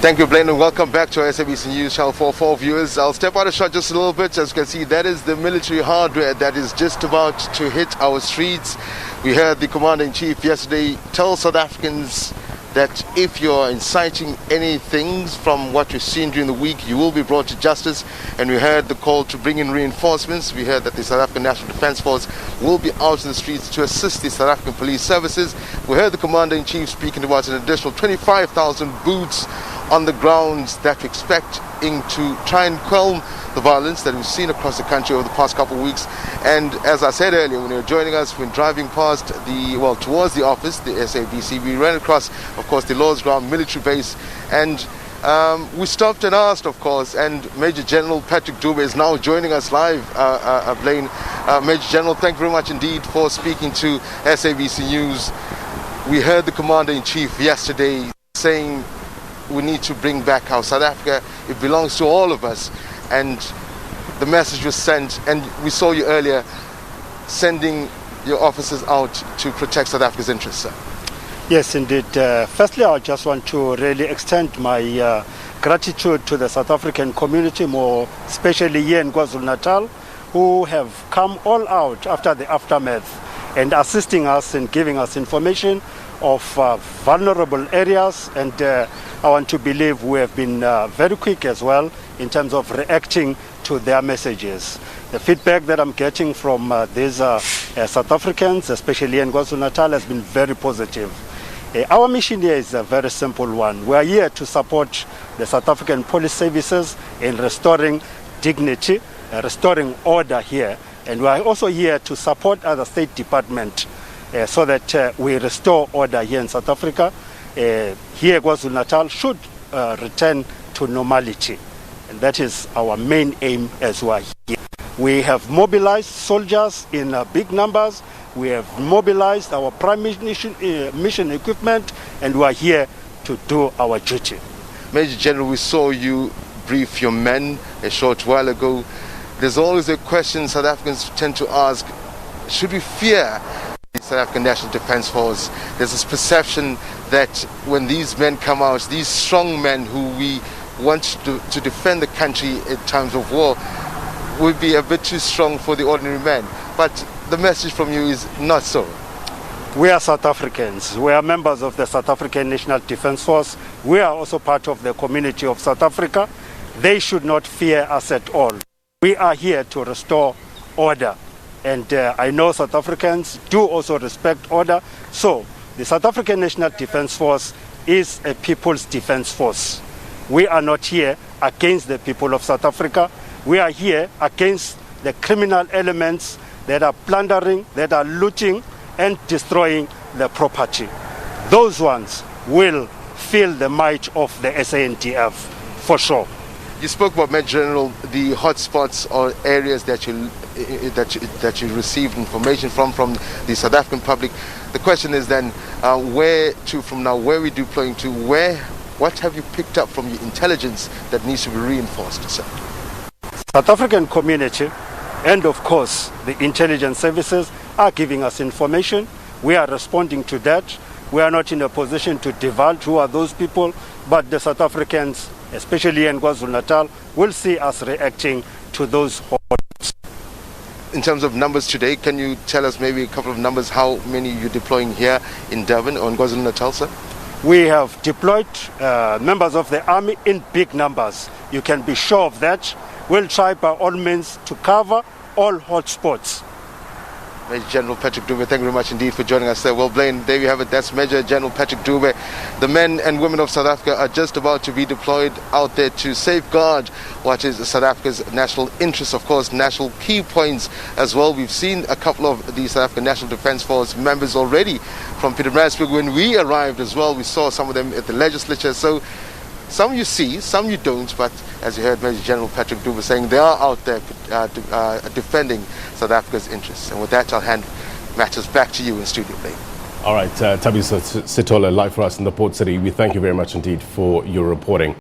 Thank you, Blaine, and welcome back to our SABC News Channel 44 viewers. I'll step out of shot just a little bit. As you can see, that is the military hardware that is just about to hit our streets. We heard the Commander-in-Chief yesterday tell South Africans that if you're inciting any things from what you've seen during the week, you will be brought to justice. And we heard the call to bring in reinforcements. We heard that the South African National Defence Force will be out in the streets to assist the South African police services. We heard the Commander-in-Chief speaking about an additional 25,000 boots on the grounds that we're expecting to try and quell the violence that we've seen across the country over the past couple of weeks. And as I said earlier, when you were joining us, when driving past towards the office, the SABC, we ran across, of course, the Lord's Ground military base, and we stopped and asked, of course, and Major General Patrick Dube is now joining us live, Blaine. Major General, thank you very much indeed for speaking to SABC News. We heard the Commander-in-Chief yesterday saying we need to bring back our South Africa. It belongs to all of us. And the message was sent, and we saw you earlier sending your officers out to protect South Africa's interests, sir. Yes, indeed. Firstly, I just want to really extend my gratitude to the South African community, more especially here in KwaZulu-Natal, who have come all out after the aftermath and assisting us and giving us information of vulnerable areas. And I want to believe we have been very quick as well in terms of reacting to their messages. The feedback that I'm getting from these South Africans, especially in KwaZulu-Natal, has been very positive. Our mission here is a very simple one. We are here to support the South African police services in restoring dignity, restoring order here. And we are also here to support other state departments so that we restore order here in South Africa. Here KwaZulu-Natal should return to normality. And that is our main aim as well here. We have mobilized soldiers in big numbers. We have mobilized our prime mission equipment, and we are here to do our duty. Major General, we saw you brief your men a short while ago. There's always a question South Africans tend to ask: should we fear the South African National Defence Force? There's this perception that when these men come out, these strong men who we want to defend the country in times of war, would be a bit too strong for the ordinary man. But the message from you is not so. We are South Africans. We are members of the South African National Defence Force. We are also part of the community of South Africa. They should not fear us at all. We are here to restore order. And I know South Africans do also respect order. So the South African National Defence Force is a people's defence force. We are not here against the people of South Africa. We are here against the criminal elements that are plundering, that are looting and destroying the property. Those ones will feel the might of the SANDF for sure. You spoke about, Major General, the hotspots or areas that you received information from the South African public. The question is then, where to from now? Where are we deploying to? What have you picked up from your intelligence that needs to be reinforced, sir? South African community and of course the intelligence services are giving us information. We are responding to that. We are not in a position to divulge who are those people, but the South Africans, especially in KwaZulu-Natal, will see us reacting to those hordes. In terms of numbers today, can you tell us maybe a couple of numbers, how many you're deploying here in Durban or in KwaZulu-Natal, sir? We have deployed members of the army in big numbers. You can be sure of that. We'll try by all means to cover all hotspots. Major General Patrick Dube, thank you very much indeed for joining us there. Well, Blaine, there you have it. That's Major General Patrick Dube. The men and women of South Africa are just about to be deployed out there to safeguard what is South Africa's national interests, of course, national key points as well. We've seen a couple of the South African National Defence Force members already from Pietermaritzburg. When we arrived as well, we saw some of them at the legislature. So some you see, some you don't, but as you heard Major General Patrick Dube saying, they are out there defending South Africa's interests. And with that, I'll hand matters back to you in studio, Blaine. All right, Thabiso Sithole, live for us in the Port City. We thank you very much indeed for your reporting.